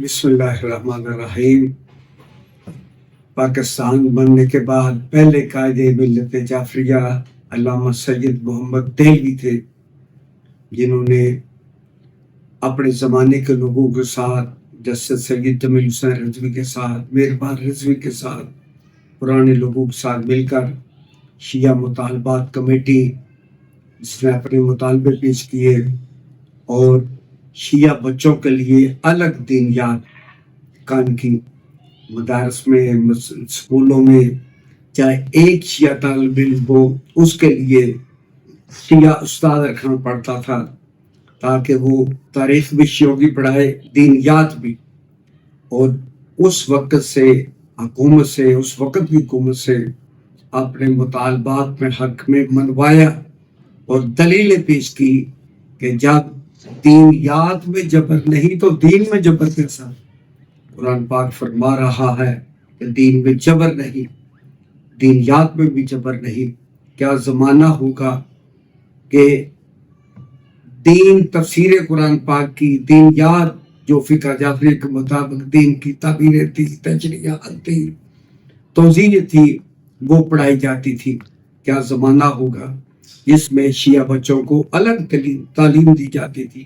بسم اللہ الرحمن الرحیم۔ پاکستان بننے کے بعد پہلے قائد ملت جعفریہ علامہ سید محمد دہلوی تھے، جنہوں نے اپنے زمانے کے لوگوں کے ساتھ جسٹس سید جمیل حسین رضوی کے ساتھ، مہربان رضوی کے ساتھ، پرانے لوگوں کے ساتھ مل کر شیعہ مطالبات کمیٹی، جس نے اپنے مطالبے پیش کیے اور شیعہ بچوں کے لیے الگ دینیات قائم کی۔ مدارس میں، اسکولوں میں چاہے ایک شیعہ طالب علم ہو، اس کے لیے شیعہ استاد رکھنا پڑتا تھا تاکہ وہ تاریخ بھی شیعوں کی پڑھائے، دینیات بھی۔ اور اس وقت کی حکومت سے اپنے مطالبات میں حق میں منوایا اور دلیلیں پیش کی کہ جب دینیات میں جبر نہیں تو دین میں جبر کیسا؟ قرآن پاک فرما رہا ہے کہ دین میں جبر نہیں، دینیات میں بھی جبر نہیں۔ کیا زمانہ ہوگا کہ دین تفسیر قرآن پاک کی، دینیات جو فقہ جعفری کے مطابق دین کی تعبیریں تھی، تشریحات تھی، توضیح تھی، وہ پڑھائی جاتی تھی۔ کیا زمانہ ہوگا جس میں شیعہ بچوں کو الگ تعلیم دی جاتی تھی،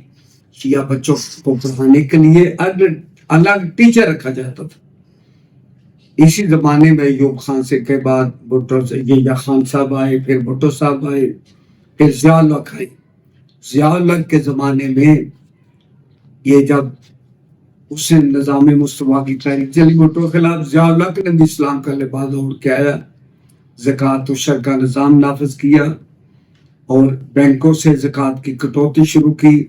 شیعہ بچوں کو پڑھانے کے لیے الگ ٹیچر رکھا جاتا تھا۔ اسی زمانے میں ایوب خان سے کے بعد یا خان صاحب آئے، پھر بھٹو صاحب آئے، پھر ضیاء الحق آئے۔ ضیاء الحق کے زمانے میں یہ جب اس نے نظام مصطفیٰ کی تحریک چلی بھٹو کے خلاف، ضیاء الحق نے بھی اسلام کا لباس اوڑھ کے آیا، زکوٰۃ و شر کا نظام نافذ کیا اور بینکوں سے زکوٰۃ کی کٹوتی شروع کی۔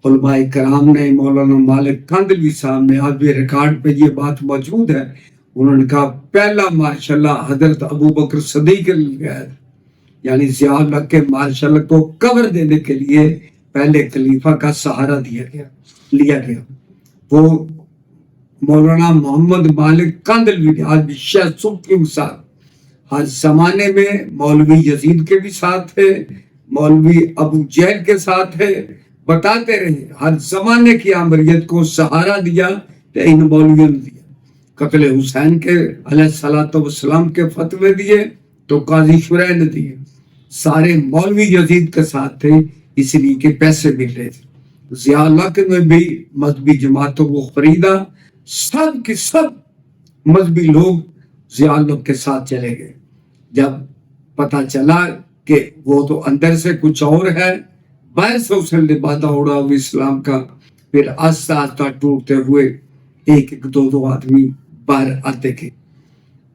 علماء کرام نے، مولانا مالک کاندھلوی صاحب نے، آج بھی ریکارڈ پہ یہ بات موجود ہے، انہوں نے کہا پہلا مارشاءاللہ حضرت ابوبکر صدیق کے لیے ہے، یعنی ضیاء الحق کے مارشاءاللہ کو کور دینے کے لیے پہلے خلیفہ کا سہارا لیا گیا۔ وہ مولانا محمد مالک کاندھلوی نے، آج بھی شیخ صوفی کے ساتھ، ہر زمانے میں مولوی یزید کے بھی ساتھ ہے، مولوی ابو جہل کے ساتھ ہے، بتاتے رہے ہر زمانے کی آمریت کو سہارا دیا کہ ان مولویوں نے دیا۔ قتل حسین کے علیہ السلام کے فتوے دیے تو قاضی شرح نے دیے، سارے مولوی یزید کے ساتھ تھے، اس لیے کہ پیسے مل رہے تھے۔ ضیاء الحق نے بھی مذہبی جماعتوں کو خریدا، سب کے سب مذہبی لوگ ضیاء الحق کے ساتھ چلے گئے۔ جب پتہ چلا کہ وہ تو اندر سے کچھ اور ہے، باہر سے اس نے لبادہ اڑا ہوئے اسلام کا، پھر آہستہ آہستہ ٹوٹتے ہوئے ایک دو آدمی باہر آتے گئے۔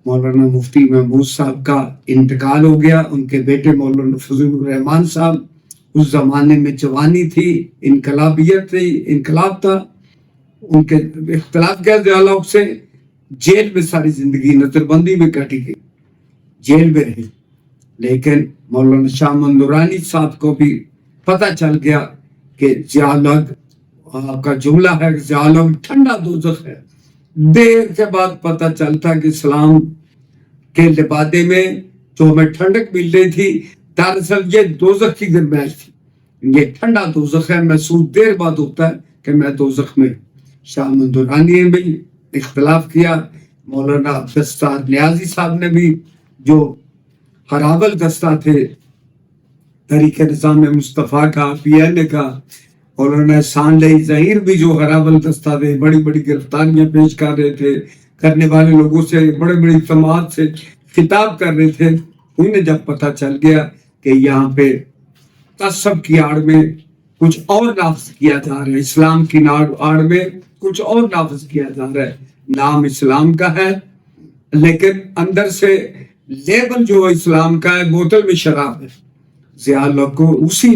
مولانا مفتی محمود صاحب کا انتقال ہو گیا، ان کے بیٹے مولانا فضل الرحمان صاحب، اس زمانے میں جوانی تھی، انقلابیت تھی، انقلاب تھا، ان کے اختلاف کیا ضیاء الحق سے، جیل میں ساری زندگی نظر بندی میں کٹی گئی، جیل میں رہے۔ لیکن مولانا شاہ محمد نورانی صاحب کو بھی پتہ چل گیا کہ ضیاء الحق کا جملہ ہے کہ ضیاء الحق ٹھنڈا دوزخ ہے۔ دیر کے بعد پتہ چلتا کہ اسلام کے لبادے میں جو ہمیں ٹھنڈک مل رہی تھی، دراصل یہ دوزخ کی گرمائش تھی، یہ ٹھنڈا دوزخ ہے، محسوس دیر بعد ہوتا ہے کہ میں دوزخ میں۔ شاہ محمد نورانی نے بھی اختلاف کیا، مولانا عبدالستار نیازی صاحب نے بھی، جو ہراول دستہ تھے تحریک نظام مصطفیٰ کا، پی ایل اے کا، مولانا احسان علی ظہیر بھی جو ہراول دستہ تھے، بڑی بڑی گرفتاریاں پیش کر رہے تھے، کرنے والے لوگوں سے بڑے بڑے اجتماعات سے خطاب کر رہے تھے، انہیں جب پتہ چل گیا کہ یہاں پہ تعصب کی آڑ میں کچھ اور نافذ کیا جا رہا ہے، اسلام کی آڑ میں کچھ اور نافذ کیا جا رہا ہے، نام اسلام کا ہے لیکن اندر سے لیبل جو اسلام کا ہے، بوتل میں شراب ہے۔ ضیاء الحق کو اسی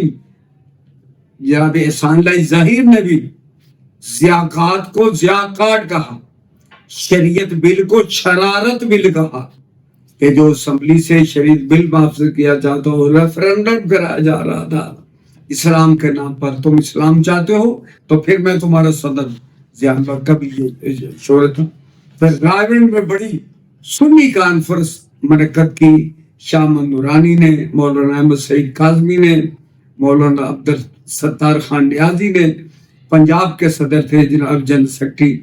جناب احسان علی ظہیر نے بھی ضیاقات کو ضیاقات کہا، شریعت بل کو شرارت بل کہا، کہ جو اسمبلی سے شریعت بل محفوظ کیا جاتا ہو، ریفرنڈم کرایا جا رہا تھا اسلام کے نام پر، تم اسلام چاہتے ہو تو پھر میں تمہارا صدر۔ ضیاء الحق کا بھی یہ شہرت تھا۔ پھر راولپنڈی میں بڑی سنی کانفرنس منعقد کی، شاہ محمد نورانی نے، مولانا احمد سعید کاظمی نے، مولانا عبدالستار خان نیازی نے، پنجاب کے صدر تھے جناب جنرل سیکرٹری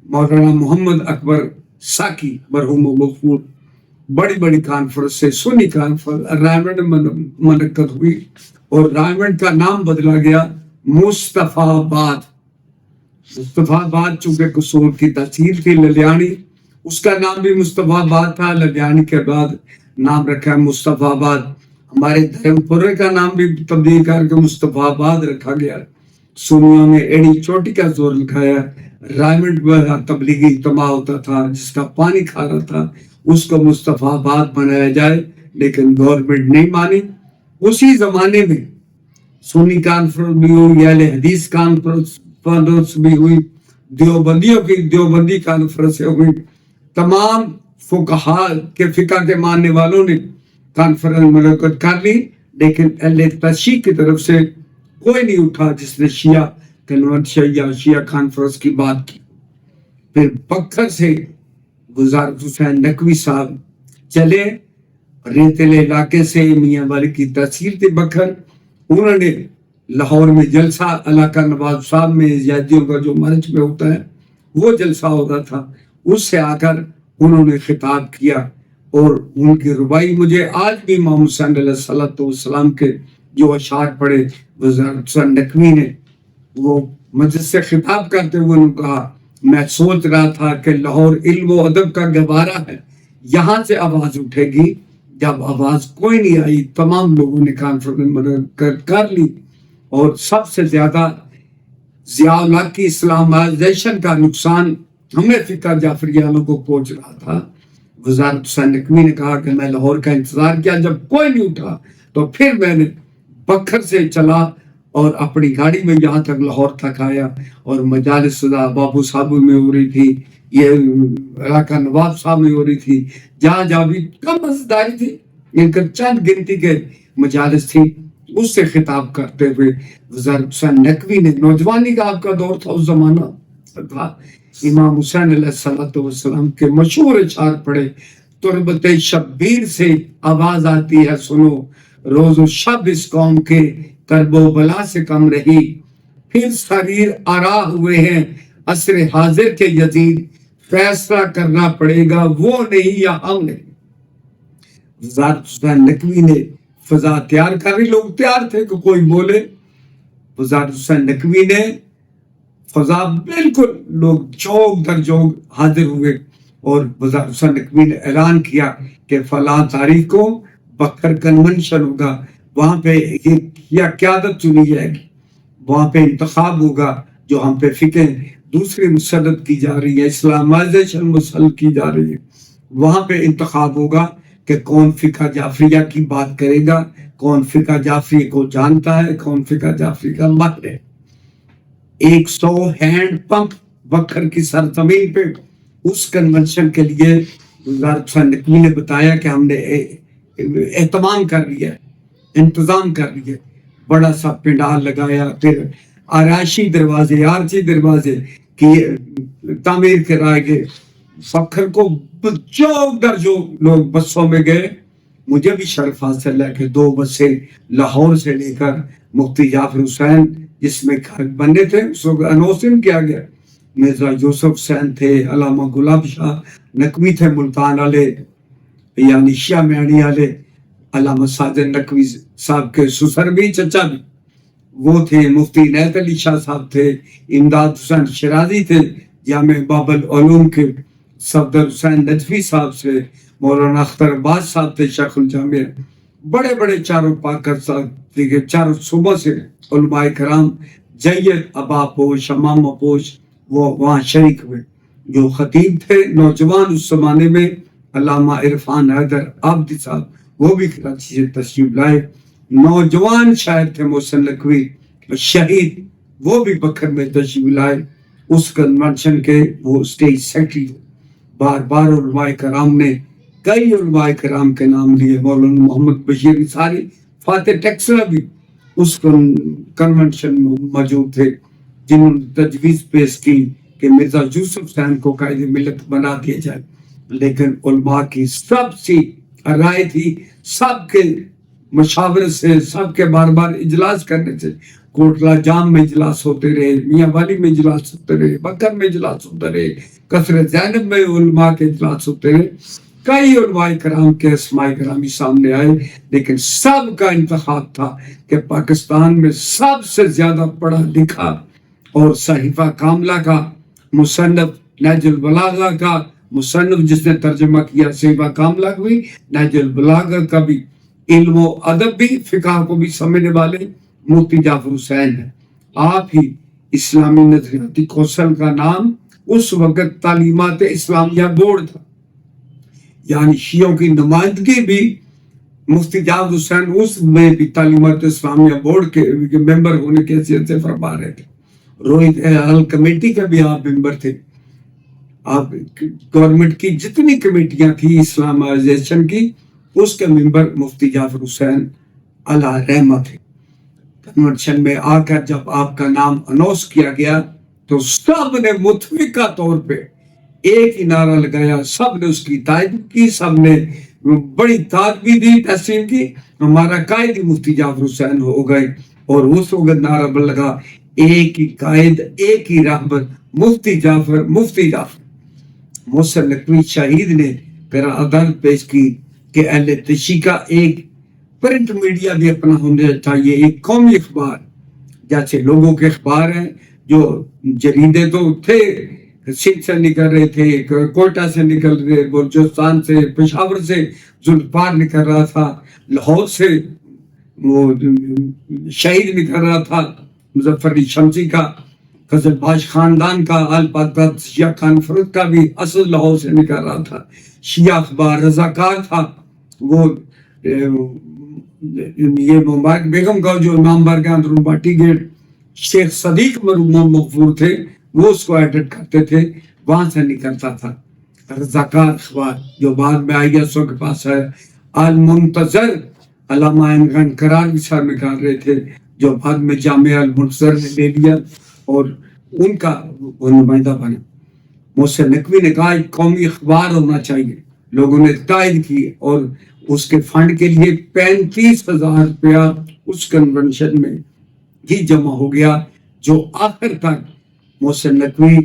مولانا محمد اکبر ساکی مرحوم و مغفور بڑی بڑی کانفرنس سے سنی کانفرنس رائمنڈ منعقد ہوئی اور رائمنڈ کا نام بدلا گیا مصطفیٰ آباد. مصطفیٰ آباد چونکہ قصور کی تحصیل تھی للیانی، اس کا نام بھی مصطفیٰ آباد تھا. للیانی کے بعد نام رکھا مصطفیٰ آباد. ہمارے دھرم پورے کا نام بھی تبدیل کر کے مصطفیٰ آباد رکھا گیا. سنیوں نے ایڑی چوٹی کا زور لکھایا. رائمنڈ میں تبلیغی اجتماع ہوتا تھا، جس کا پانی کھا رہا تھا اس کو مصطفیٰ آباد بنایا جائے، لیکن گورنمنٹ نہیں مانی. اسی زمانے میں سنی کانفرنس بھی ہوئی، اہل حدیث کانفرنس بھی ہوئی، دیوبندیوں کی دیوبندی کانفرنسیں ہوئی. تمام فقہا کے فقہ کے ماننے والوں نے کانفرنس منعقد کر لی، لیکن اہل تشیع کی طرف سے کوئی نہیں اٹھا جس نے شیعہ کنونشن یا شیعہ کانفرنس کی بات کی. پھر بکھر سے وزارت حسین نقوی صاحب چلے، ریتلے علاقے سے، میاں والی کی تحصیل تھی بکھر. انہوں نے لاہور میں جلسہ علاقہ نواز صاحب میں زیادیوں کا جو مرچ میں ہوتا ہے وہ جلسہ ہو رہا تھا. اس سے آ کر انہوں نے خطاب کیا اور ان کی ربائی مجھے آج بھی امام حسین علیہ السلام کے جو اشعار پڑھے وزارت حسین نقوی نے، وہ مجلس سے خطاب کرتے ہوئے انہوں نے کہا میں سوچ رہا تھا کہ لاہور علم و ادب کا گہوارہ ہے، یہاں سے آواز اٹھے گی. جب آواز کوئی نہیں آئی، تمام لوگوں نے کانفرنس کر لی اور سب سے زیادہ ضیاء اللہ کی اسلامائزیشن کا نقصان ہمیں فقہ جعفری والوں کو پہنچ رہا تھا. وزارت حسین نقوی نے کہا کہ میں لاہور کا انتظار کیا، جب کوئی نہیں اٹھا تو پھر میں نے بکھر سے چلا اور اپنی گاڑی میں یہاں تک لاہور تک آیا. اور مجالس بابو صاحب میں ہو رہی تھی، یہ علاقہ نواب صاحب میں ہو رہی تھی، جہاں جہاں بھی کم ازداری تھی، ان کا چند گنتی کے مجالس تھی. اس سے خطاب کرتے ہوئے وزارت حسین نقوی نے، نوجوانی کا آپ کا دور تھا اس زمانہ تھا، امام حسین علیہ السلام کے مشہور اشعار پڑھے. تربت شبیر سے آواز آتی ہے سنو، روز و شب اس قوم کے کرب و بلا سے کم رہی. پھر سریر آرا ہوئے ہیں عصر حاضر کے یزید، فیصلہ کرنا پڑے گا وہ نہیں یا ہم نہیں. وزارت حسین نقوی نے فضا تیار کر رہی، لوگ تیار تھے کہ کوئی بولے. وزارت حسین نقوی نے فضا بالکل، لوگ چوک در چوک حاضر ہوئے اور وزارت حسین نقوی نے اعلان کیا کہ فلاں تاریخ کو بکھر کنونشن ہوگا، وہاں پہ یہ قیادت چنی جائے گی، وہاں پہ انتخاب ہوگا. جو ہم پہ فقہ دوسری مسلط کی جا رہی ہے، اسلامائزیشن مسلط کی جا رہی ہے، وہاں پہ انتخاب ہوگا کہ کون فقہ جعفریہ کی بات کرے گا، کون فقہ جعفری کو جانتا ہے، کون فقہ جعفری کا مت ہے. 100 ہینڈ پمپ بکھر کی سرزمین پہ اس کنونشن کے لیے وزارت حسین نقوی نے بتایا کہ ہم نے اہتمام کر لیا ہے، انتظام کر لیا. بڑا سا پنڈال لگایا، پھر آرائشی دروازے، آرچی دروازے کی تعمیر کرائے گئے. بکھر کو چوک در جو لوگ بسوں میں گئے. مجھے بھی شرف حاصل ہے کہ 2 بسیں لاہور سے لے کر مفتی جعفر حسین جس میں گھر بننے تھے اس کو انوسن کیا گیا. مرزا یوسف حسین تھے، علامہ گلاب شاہ نقوی تھے ملتان والے، یعنی شیعہ میانی والے، علامہ ساجد نقوی صاحب کے سسر بھی چچا بھی وہ تھے، مفتی عنایت علی شاہ صاحب تھے، امداد حسین شیرازی تھے، جامع باب العلوم کے صفدر حسین نجفی صاحب سے، مولانا اختر عباس صاحب تھے شیخ الجامع. بڑے بڑے چاروں پاکر صاحب کے چاروں صوبوں سے علماء کرام جید ابا پوش، امام پوش وہ وہاں شریک ہوئے. جو خطیب تھے نوجوان اس زمانے میں علامہ عرفان حیدر عابدی صاحب، وہ بھی کراچی سے تشریف لائے. نوجوان شاعر تھے محسن نقوی شہید، وہ بھی بکھر میں تشریف لائے. اس کنونشن کے وہ اسٹیج سیکرٹری. بار بار علماء کرام نے کئی علماء کرام کے نام لیے. مولانا محمد بشیر انصاری، فاتح ٹیکسلا بھی اس کنونشن میں موجود تھے، جنہوں نے تجویز پیش کی کہ مرزا یوسف حسین کو قائد ملت بنا دیا جائے. لیکن علماء کی سب سی رائے تھی، سب کے مشاورت سے، سب کے بار بار اجلاس کرنے سے، کوٹلا جام میں اجلاس ہوتے رہے، میاں والی میں اجلاس ہوتے رہے، بکر میں اجلاس ہوتے رہے، قصر زینب میں علماء کے اجلاس ہوتے رہے، کئی علماء کرام کے اسماء گرامی سامنے آئے، لیکن سب کا انتخاب تھا کہ پاکستان میں سب سے زیادہ پڑھا لکھا اور صحیفہ کاملہ کا مصنف، نہج البلاغہ کا مصنف جس نے ترجمہ کیا صحیفہ کاملہ کا بھی، نہج البلاغہ کا بھی، علم و ادب بھی، فقہ کو بھی سمجھنے والے مفتی جعفر حسین ہے۔ آپ ہی اسلامی نظریاتی کونسل کا نام اس وقت تعلیمات اسلامیہ بورڈ تھا، یعنی شیعوں کی نمائندگی بھی مفتی جعفر حسین اس میں بھی تعلیمات اسلامیہ بورڈ کے ممبر ہونے کی حیثیت سے فرما رہے تھے۔ روحیت حل کمیٹی کا بھی آپ ممبر تھے۔ آپ گورنمنٹ کی جتنی کمیٹیاں تھیں اسلامائزیشن کی، اس کے ممبر مفتی جعفر حسین علیہ رحمہ تھے۔ کنونشن میں آ کر جب آپ کا نام اناؤنس کیا گیا تو سب نے متفقہ طور پہ ایک ہی نعرہ لگایا، سب نے اس کی تائید کی، سب نے بڑی داد بھی دی، تسلیم کی، ہمارا قائد ہی مفتی جعفر حسین ہو گئے۔ اور اس وقت نعرہ لگا، ایک ہی قائد، ایک ہی رہبر، مفتی جعفر، مفتی جعفر۔ محسن نقوی شہید نے پھر عدالت پیش کی کہ اہل تشیع کا ایک پرنٹ میڈیا بھی اپنا ہونا چاہیے، ایک قومی اخبار، جیسے لوگوں کے اخبار ہیں جو جریدے تو تھے، سندھ سے نکل رہے تھے، کوئٹہ سے نکل رہے، بلوچستان سے، پشاور سے ذوالفقار نکل رہا تھا، لاہور سے وہ شہید نکل رہا تھا مظفر علی شمسی کا، قزل باش خاندان کا، آل پاک شیعہ کانفرنس کا بھی اصل لاہور سے نکل رہا تھا، شیعہ اخبار رضاکار تھا، وہ یہ مبارک بیگم کا جو امام بارگاہ اندرون باٹی گیٹ شیخ صدیق مرحوم مغفور تھے، وہ اس کو ایڈٹ کرتے تھے، وہاں سے نکلتا تھا رضاکار اخبار، جو بعد میں آئی ایس او کے پاس ہے۔ المنتظر علامہ عین قرار بھی سر نکال رہے تھے، جو بعد میں جامعہ المنتظر نے لے لیا اور ان کا وہ نمائندہ بنا۔ محسن نقوی نے کہا ایک قومی اخبار ہونا چاہیے، لوگوں نے تائید کی اور اس کے فنڈ کے لیے 35,000 روپیہ اس کنونشن میں ہی جمع ہو گیا، جو آخر تک محسن نقوی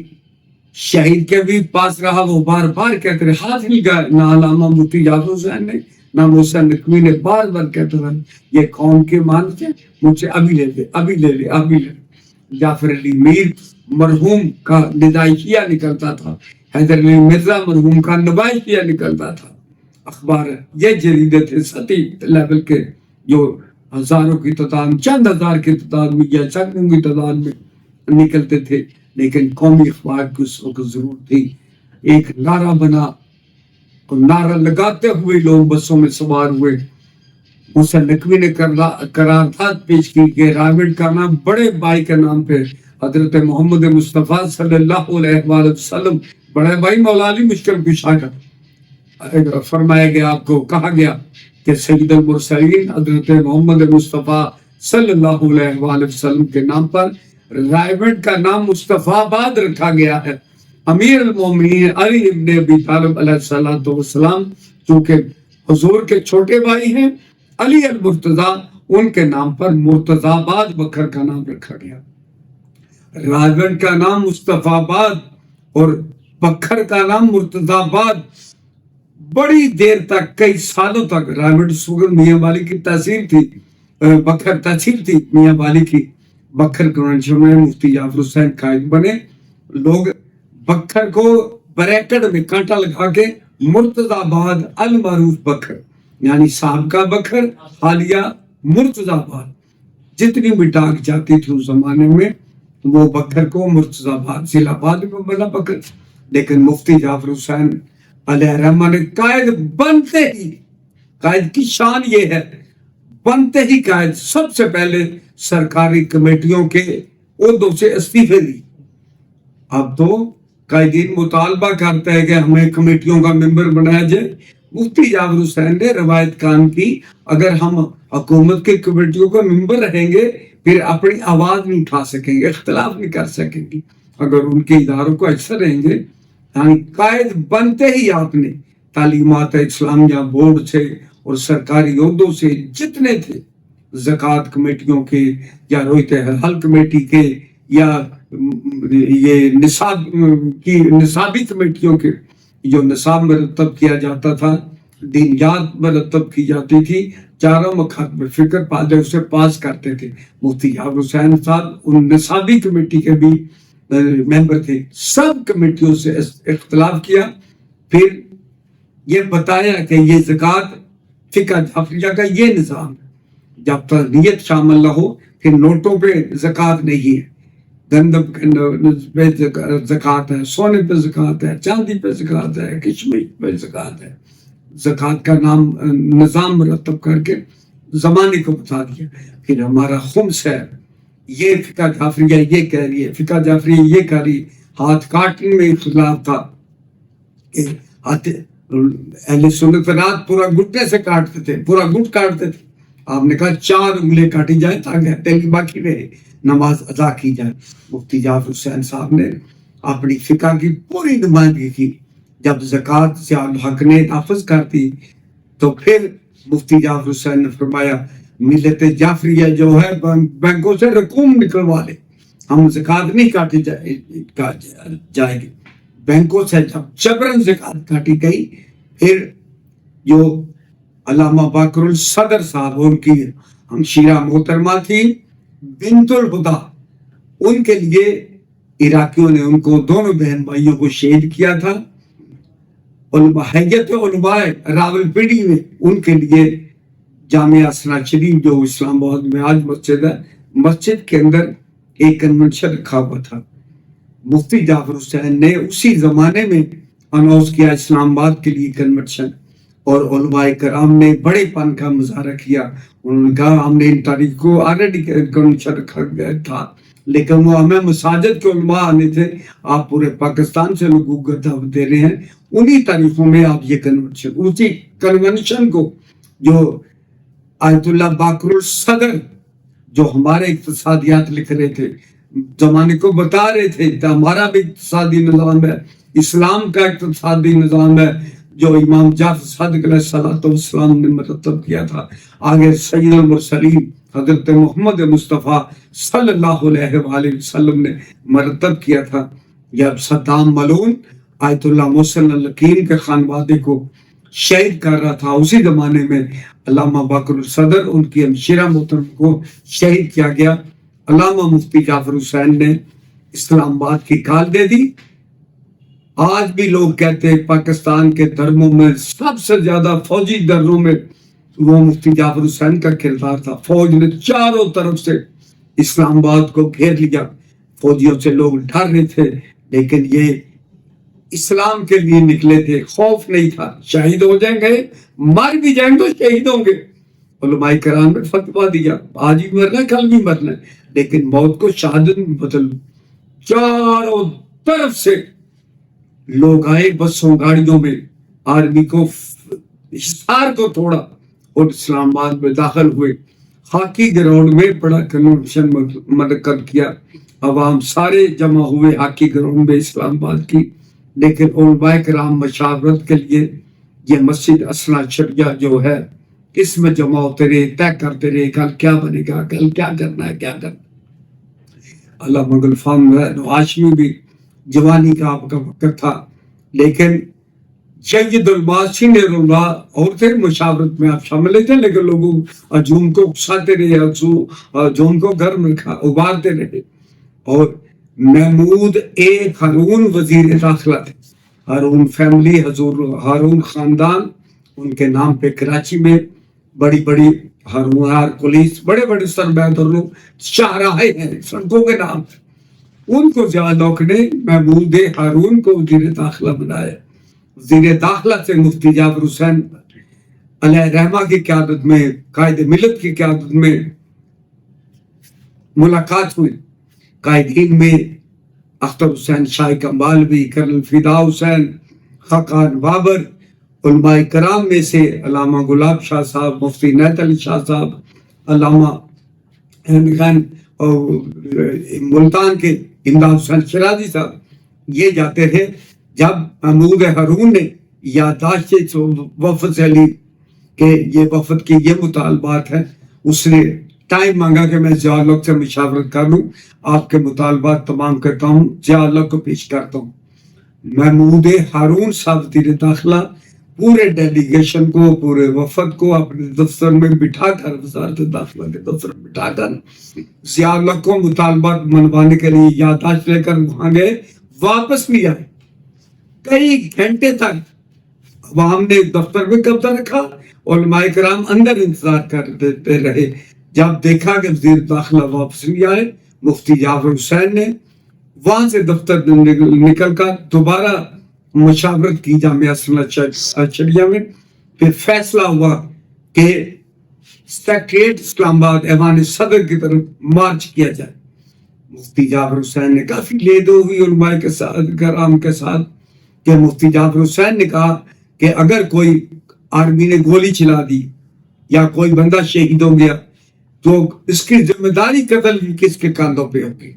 شہید کے بھی پاس رہا۔ وہ بار بار کہتے رہے، ہاتھ نہیں گئے، نہ علامہ مفتی جعفر حسین نے نہ محسن نقوی نے، بار بار کہتے رہے یہ قوم کے مانتے ہیں، مجھ سے ابھی لے لے، ابھی لے لے، ابھی لے لے۔ جعفر علی میر مرحوم کا ندائی شیعہ نکلتا تھا، حیدر علی مرزا مرحوم کا نبائی شیعہ نکلتا تھا۔ اخبار یہ جریدے تھے سطحی لیول کے، جو ہزاروں کی تعداد، چند ہزار کی تعداد میں یا سینکڑوں کی تعداد میں نکلتے تھے، لیکن قومی اخبار کی اس وقت ضرورت تھی۔ ایک نعرہ بنا اور نعرہ لگاتے ہوئے لوگ بسوں میں سوار ہوئے۔ محسن نقوی نے قرارداد پیش کی کہ راوڑ کا نام بڑے بھائی کے نام پہ حضرت محمد مصطفیٰ صلی اللہ علیہ وآلہ وسلم، بڑے بھائی مولا علی مشکل کشا کا فرمایا گیا، آپ کو کہا گیا کہ سید المرسلین حضرت محمد مصطفیٰ صلی اللہ علیہ وآلہ وسلم کے نام پر رائے کا نام مصطفیٰ آباد رکھا گیا ہے۔ امیر المومنین علی ابن ابی طالب علیہ السلام چونکہ حضور کے چھوٹے بھائی ہیں، علی المرتضیٰ، ان کے نام پر مرتضی آباد بکر کا نام رکھا گیا۔ رائے کا نام مصطفیٰ آباد اور بکر کا نام مرتضی آباد بڑی دیر تک، کئی سالوں تک راوڑ سوگر میاں والی کی تحصیل تھی، بکر تحصیل تھی میاں والی کی۔ بکر کنونشن میں مفتی جعفر حسین قائد بنے، لوگ بکر کو بریکٹ میں کانٹا لگا کے مرتضی آباد المعروف بکر، یعنی صاحب کا بکر، حالیہ مرتضی آباد، جتنی بھی ڈاک جاتی تھی اس زمانے میں وہ بکر کو مرتضی آباد، ضلع آباد میں بنا بکر۔ لیکن مفتی جعفر حسین علیہ رحمہ نے قائد بنتے ہی، قائد کی شان یہ ہے، بنتے ہی قائد سب سے پہلے سرکاری کمیٹیوں کے عہدوں سے استعفے دی۔ اب تو قائدین مطالبہ کرتے ہیں کہ ہمیں کمیٹیوں کا ممبر بنایا جائے۔ مفتی جعفر حسین نے روایت قائم کی، اگر ہم حکومت کے کمیٹیوں کا ممبر رہیں گے پھر اپنی آواز نہیں اٹھا سکیں گے، اختلاف نہیں کر سکیں گے، اگر ان کے اداروں کو اکثر رہیں گے۔ یعنی قائد بنتے ہی آپ نے تعلیمات اسلامیہ بورڈ سے اور سرکاری عہدوں سے جتنے تھے، زکوٰۃ کمیٹیوں کے یا رویت حل کمیٹی کے یا یہ نصاب کی نصابی کمیٹیوں کے، جو نصاب مرتب کیا جاتا تھا، دینیات مرتب کی جاتی تھی، چاروں مکاتب فکر پادے اسے پاس کرتے تھے۔ مفتی جعفر حسین صاحب ان نصابی کمیٹی کے بھی ممبر تھے۔ سب کمیٹیوں سے اختلاف کیا، پھر یہ بتایا کہ یہ زکوٰۃ فقہ جعفریہ کا یہ نظام ہے، جب تک نیت شامل نہ ہو پھر نوٹوں پہ زکوٰۃ نہیں ہے، گندم پہ زکوٰۃ ہے، سونے پہ زکوٰۃ ہے، چاندی پہ زکوٰۃ ہے، کشمش پہ زکوٰۃ ہے۔ زکوٰۃ کا نظام مرتب کر کے زمانے کو بتا دیا۔ پھر ہمارا خمس ہے، یہ فقہ جعفریہ یہ کہہ رہی ہے، فقہ جعفریہ یہ کہہ رہی، ہاتھ کاٹنے میں اختلاف تھا کہ اہل سنت رات پورا گھٹنے سے کاٹتے تھے، پورا گھٹ کاٹتے تھے۔ آپ نے کہا 4 انگلیں کاٹی جائیں تاکہ دل باقی رہے، نماز ادا کی جائے۔ مفتی جعفر حسین صاحب نے اپنی فقہ کی پوری نمائندگی کی۔ جب زکوٰۃ ضیاء الحق نے نافذ کر دی تو پھر مفتی جعفر حسین نے فرمایا ملت جعفریہ جو ہے بینکوں سے رقوم نکلوا لے، ہم زکوٰۃ نہیں کاٹی جائے گی۔ بینکوں سے جب جبرن زکوٰۃ کاٹی گئی، پھر جو علامہ باقر الصدر صاحب، ان کی ہمشیرہ محترمہ تھی بنت الہدا، ان کے لیے عراقیوں نے ان کو دونوں بہن بھائیوں کو شہید کیا تھا۔ حیت علماء راولپنڈی میں ان کے لیے جامعہ اسرار شریف جو اسلام آباد میں آج مسجد ہے، مسجد کے اندر ایک کنونشن رکھا ہوا تھا۔ مفتی جعفر حسین نے اسی زمانے میں اناؤنس کیا اسلام آباد کے لیے کنونشن، اور علماء کرام نے بڑے پن کا مظاہرہ کیا۔ انہوں نے کہا ہم نے ان تاریخ کو آلریڈی کنونشن رکھا گیا تھا، لیکن وہ ہمیں مساجد کے علماء آنے تھے، آپ پورے پاکستان سے لوگوں کو دعوت دے رہے ہیں، انہی تاریخوں میں آپ یہ کنونشن، اسی کنونشن کو جو آیت اللہ باقر الصدر جو ہمارے اقتصادیات لکھ رہے تھے، زمانے کو بتا رہے تھے کہ ہمارا بھی اقتصادی نظام ہے، اسلام کا اقتصادی نظام ہے جو امام جعفر صادق علیہ السلام نے مرتب کیا تھا۔ آگے سید المرسلین حضرت محمد مصطفیٰ صلی اللہ علیہ وآلہ وسلم نے مرتب کیا تھا۔ جب صدام ملعون آیت اللہ محسن الحکیم کے خانوادے کو شہید کر رہا تھا، اسی زمانے میں علامہ باقر الصدر ان کی ہمشیرہ محترم کو شہید کیا گیا۔ علامہ مفتی جعفر حسین نے اسلام آباد کی کال دے دی۔ آج بھی لوگ کہتے ہیں پاکستان کے دھرموں میں سب سے زیادہ فوجی دھرموں میں وہ مفتی جعفر حسین کا کردار تھا۔ فوج نے چاروں طرف سے اسلام آباد کو گھیر لیا، فوجیوں سے لوگ ڈر رہے تھے، لیکن یہ اسلام کے لیے نکلے تھے، خوف نہیں تھا۔ شہید ہو جائیں گے، مر بھی جائیں تو شہید ہوں گے۔ علماء کرام نے فتویٰ دیا آج بھی مرنا ہے، کل بھی مرنا ہے، لیکن موت کو شہادت میں بدل دو۔ چاروں طرف سے لوگ آئے بسوں گاڑیوں میں، آرمی کو حصار کو توڑا اور اسلام آباد میں داخل ہوئے۔ ہاکی گراؤنڈ میں بڑا کنونشن منعقد کیا، عوام سارے جمع ہوئے ہاکی گراؤنڈ میں اسلام آباد کی، لیکن علماء کرام مشاورت کے لیے یہ مسجد اسرار شریعہ جو ہے اس میں جمع ہوتے رہے، طے کرتے رہے کل کیا بنے گا، کل کیا کرنا ہے، کیا کرنا۔ اللہ مغل فام ہاشمی بھی جوانی کا آپ کا وقت تھا، لیکن سید علماء سینئر علماء اور تھے، مشاورت میں آپ شامل تھے، لیکن لوگوں ہجوم کو اکساتے رہے، ہجوم کو گرم رکھا، ابارتے رہے۔ اور محمود ہارون وزیر داخلہ تھے، ہارون فیملی، حضور ہارون خاندان، ان کے نام پہ کراچی میں بڑی بڑی ہارون پولیس، بڑے بڑے سربراہ اور لوگ شاہراہیں ہیں سڑکوں کے نام پہ، ان کو ضیاء الحق نے محمود ہارون کو وزیر داخلہ بنایا۔ وزیر داخلہ سے مفتی جعفر حسین علیہ رحمہ کی قیادت میں، قائد ملت کی قیادت میں ملاقات ہوئی۔ قائدین میں اختر حسین شاہ کمالوی، کرنل فدا حسین، خاقان بابر، علماء کرام میں سے علامہ گلاب شاہ صاحب، مفتی عنایت علی شاہ صاحب، علامہ اور ملتان کے امداد حسین شیرازی صاحب، یہ جاتے رہے۔ جب محمود ہارون نے یادداشت وفد سے لی کہ یہ وفد کی یہ مطالبات ہیں. اس نے ٹائم مانگا کہ میں ضیاء الحق سے مشاورت کر لوں, آپ کے مطالبات تمام کرتا ہوں, ضیاء الحق کو پیش کرتا ہوں. محمود ہارون صاحب وزیر داخلہ پورے ڈیلیگیشن کو, پورے وفد کو اپنے دفتر میں بٹھا کر, وزارت داخلہ کے دفتر میں بٹھا کر ضیاء الحق کو مطالبات منوانے کے لیے یادداشت لے کر وہاں گئے. واپس بھی آئے. کئی گھنٹے تک عوام نے دفتر میں قبضہ رکھا, علماء کرام اندر انتظار کرتے رہے. جب دیکھا کہ وزیر داخلہ واپس نہیں آئے, مفتی جعفر حسین نے وہاں سے دفتر نکل کر دوبارہ مشاورت کی جامعہ اشریہ میں. پھر فیصلہ ہوا کہ سیکریٹریٹ اسلام آباد ایوان صدر کی طرف مارچ کیا جائے. مفتی جعفر حسین نے کافی لیدو ہوئی علماء کے ساتھ, کرام کے ساتھ, کہ مفتی جعفر حسین نے کہا کہ اگر کوئی آرمی نے گولی چلا دی یا کوئی بندہ شہید ہو گیا تو اس کی ذمہ داری قتل کی کس کے کاندھوں پہ ہوگی.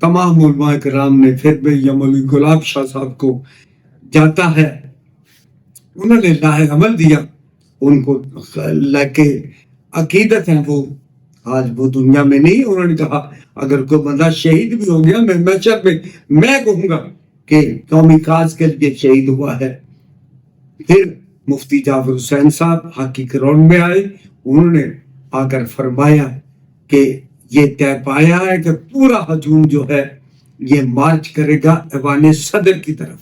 تمام علماء کرام نے پھر بھی مولوی گلاب شاہ صاحب کو جاتا ہے, انہوں نے لاہ عمل دیا. ان کو لکے عقیدت ہیں وہ آج وہ دنیا میں نہیں. انہوں نے کہا اگر کوئی بندہ شہید بھی ہو گیا میں محشر میں میں کہوں گا کہ قومی کاج کے لیے شہید ہوا ہے. پھر مفتی جعفر حسین صاحب حق کی گراؤنڈ میں آئے. انہوں نے آ کر فرمایا کہ یہ طے پایا ہے کہ پورا ہجوم جو ہے یہ مارچ کرے گا ایوان صدر کی طرف,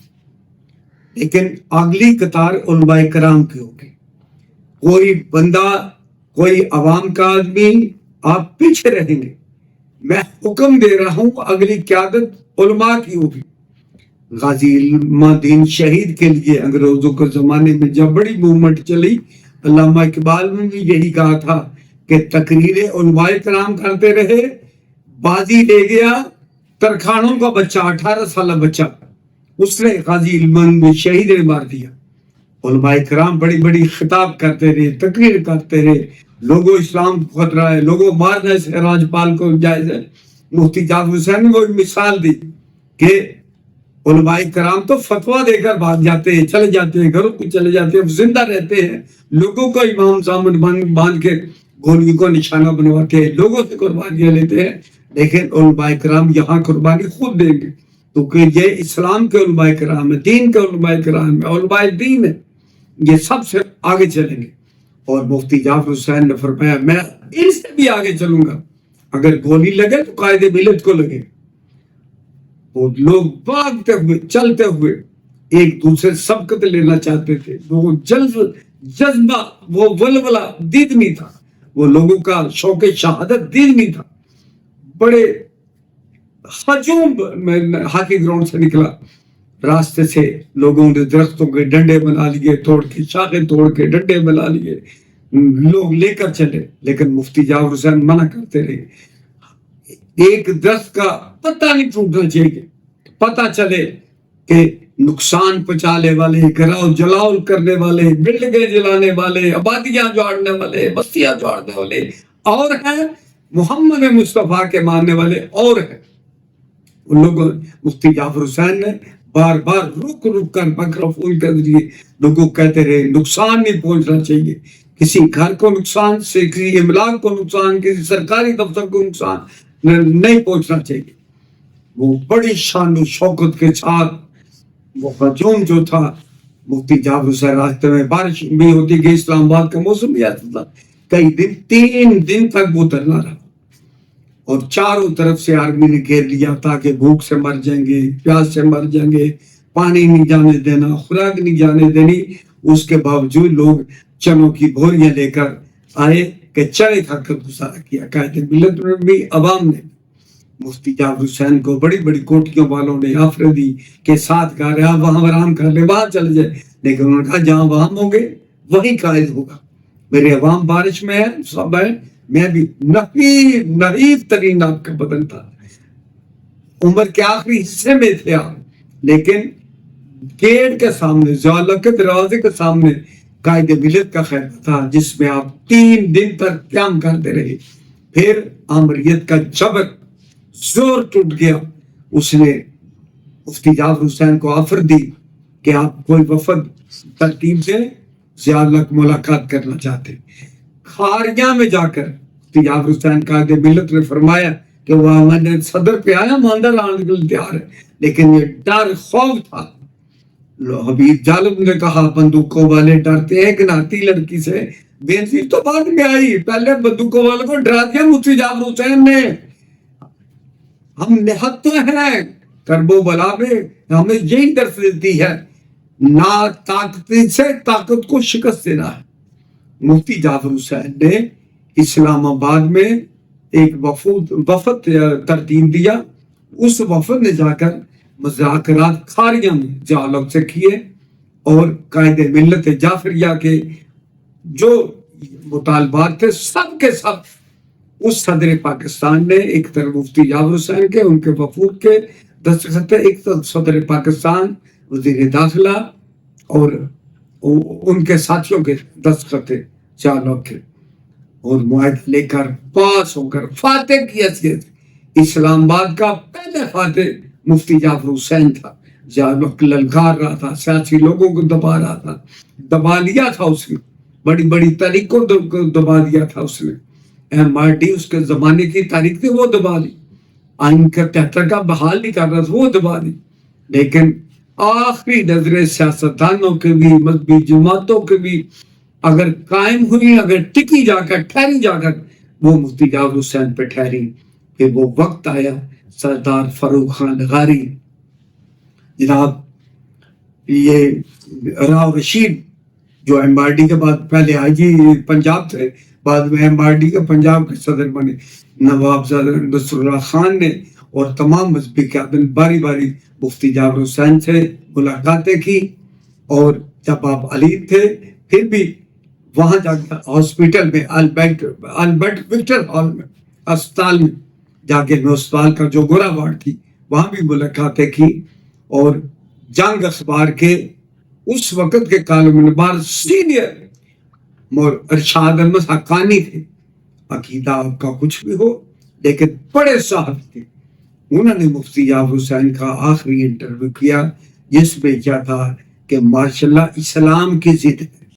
لیکن اگلی قطار علماء کرام کی ہوگی. کوئی بندہ, کوئی عوام کا آدمی آپ پیچھے رہیں گے. میں حکم دے رہا ہوں اگلی قیادت علماء کی ہوگی. غازی علماء دین شہید کے لیے انگریزوں کے زمانے میں جب بڑی موومنٹ چلی, علامہ اقبال نے بھی یہی کہا تھا کہ تقریریں علماء کرام کرتے رہے. بازی لے گیا ترکھانوں کا بچہ, 18 سالہ بچہ, اس نے غازی علماء شہید نے مار دیا. علماء کرام بڑی بڑی خطاب کرتے رہے, تقریر کرتے رہے, لوگوں اسلام کو خطرہ ہے, لوگوں مارنے سے راجپال کو جائز ہے. مفتی جعفر حسین نے وہ مثال دی کہ علماء کرام تو فتویٰ دے کر بھاگ جاتے ہیں, چلے جاتے ہیں, گھروں کو چلے جاتے ہیں, زندہ رہتے ہیں, لوگوں کو امام سامنے باندھ کے گولیوں کو نشانہ بنواتے ہیں, لوگوں سے قربانیاں لیتے ہیں. لیکن علماء کرام یہاں قربانی خود دیں گے, تو کہ یہ اسلام کے علماء کرام ہے, دین کے علماء کرام ہے, علماء دین ہے, یہ سب سے آگے چلیں گے. اور مفتی جعفر حسین نے فرمایا میں ان سے بھی آگے چلوں گا, اگر گولی لگے تو قائد ملت کو لگے. وہ لوگ بھاگتے ہوئے چلتے ہوئے ایک دوسرے سبقت لینا چاہتے تھے. وہ جذبہ, وہ ولولہ دید نہیں تھا, وہ لوگوں کا شوق شہادت دید نہیں تھا. بڑے ہجوم ہاکی گراؤنڈ سے نکلا, راستے سے لوگوں نے درختوں کے ڈنڈے بنا لیے, توڑ کے شاخیں توڑ کے ڈنڈے بنا لیے, لوگ لے کر چلے. لیکن مفتی جعفر حسین منع کرتے رہے. ایک درخت کا پتہ نہیں ٹوٹنا چاہیے, پتہ چلے کہ نقصان پہنچانے والے, گراؤ جلاؤ کرنے والے, بلڈنگیں جلانے والے, آبادیاں جاڑنے والے, بستیاں جاڑنے والے اور ہیں, محمد مصطفیٰ کے ماننے والے اور ہیں. ان لوگوں مفتی جعفر حسین نے بار بار رک رک کر مائکروفون کے ذریعے لوگوں کہتے رہے نقصان نہیں پہنچنا چاہیے, کسی گھر کو نقصان سے, کسی املاک کو نقصان, کسی سرکاری دفتر کو نقصان نہیں پہنچنا چاہیے. وہ بڑی شان و شوکت کے ساتھ وہ ہجوم جو تھا, مفتی جعفر حسین راستے میں بارش بھی ہوتی گئی, اسلام آباد کا موسم بھی آتا تھا, کئی دن 3 دن تک وہ دھرنا رہا. اور چاروں طرف سے آرمی نے گھیر لیا تاکہ بھوک سے مر جائیں گے, پیاس سے مر جائیں گے, پانی نہیں جانے دینا, خوراک نہیں جانے دینی. اس کے باوجود لوگ چنوں کی بھوریاں لے کر آئے کہ چنے کھا کر گزارا کیا. قائد ملت میں بھی عوام نے مفتی جعفر حسین کو بڑی بڑی کوٹیوں والوں نے آفر دی کہ ساتھ کہا رہا وہاں آرام کر لے, وہاں چلے جائے. لیکن انہوں نے کہا جہاں وہاں ہوں گے وہی قائد ہوگا. میرے عوام بارش میں ہے, سب ہے, میں بھی نحیف ترین آپ کا بدن تھا, عمر کے آخری حصے میں تھے آپ, لیکن گیٹ کے سامنے, ضیاء الحق کے دروازے کے سامنے قائد ملت کا خیمہ تھا جس میں آپ 3 دن تک قیام کرتے رہے. پھر آمریت کا جبر زور ٹوٹ گیا. اس نے مفتی جعفر حسین کو آفر دی کہ آپ کوئی وفد ترتیب دیں ضیاء ملاقات کرنا چاہتے. کھاریاں میں جا کر جعفر حسین قائد ملت نے فرمایا کہ وہ ہمارے صدر پہ آیا ماندر آنے کے لیے تیار ہے، لیکن یہ ڈر خوف تھا. حبیب جالب نے کہا بندوقوں والے ڈرتے ہیں کہ ناتی لڑکی سے، بینظیر تو بعد میں آئی، پہلے بندوقوں والوں کو ڈرا دیا مفتی جعفر حسین نے. ہم نہت ہیں کرب و بلا میں، ہمیں یہی درس دیتی ہے نا طاقت سے طاقت کو شکست دینا ہے. مفتی جعفر حسین نے اسلام آباد میں ایک وفد ترتیب دیا. اس وفد نے جا کر مذاکرات کھاریاں میں جعلق سے کیے اور قائد ملت جعفریہ کے جو مطالبات تھے سب کے سب اس صدر پاکستان نے، ایک طرف مفتی جعفر حسین کے ان کے وفود کے دستخط، ایک طرف صدر پاکستان وزیر داخلہ اور ان کے ساتھیوں کے دستخط جعلق کے، اور معاہدہ لے کر پاس ہو کر فاتح کی حیثیت اسلام آباد کا پہلے فاتح مفتی جعفر حسین تھا. جعلق للکار رہا تھا، سیاسی لوگوں کو دبا رہا تھا، دبا لیا تھا اس نے، بڑی بڑی تاریخ کو دبا دیا تھا اس نے. MRD اس کے زمانے کی تاریخ تھی، وہ دبا دی. آئین کا 73 کا بحال نہیں کر رہا تھا، وہ دبا دی. لیکن آخری نظریں سیاستدانوں کے بھی، مذہبی جماعتوں کے بھی اگر قائم ہوئی، اگر ٹکی جا کر ٹھہری جا کر، وہ مفتی جعفر حسین پہ ٹھہری. کہ وہ وقت آیا سردار فاروق خان غاری، جناب یہ راؤ رشید جو MRD کے بعد پہلے IG پنجاب تھے، بعد میں MRD کے پنجاب کے صدر بنے، نواب نصر اللہ خان نے اور تمام مذہبی قیادت باری باری مفتی جعفر حسین سے ملاقاتیں کی. اور جب آپ علی تھے پھر بھی وہاں جا کے ہاسپٹل میں البرٹ وکٹر ہال میں اسپتال میں جا کے اسپتال کا جو گورا وارڈ تھی وہاں بھی ملاقاتیں کی. اور جنگ اخبار کے اس وقت کے کالم نگار سینئر ارشاد احمد حقانی تھے. عقیدہ آپ کا کچھ بھی ہو لیکن بڑے صاحب تھے. انہوں نے مفتی جعفر حسین کا آخری انٹرویو کیا جس میں کیا تھا کہ ماشاءاللہ اسلام کی ضد ہے،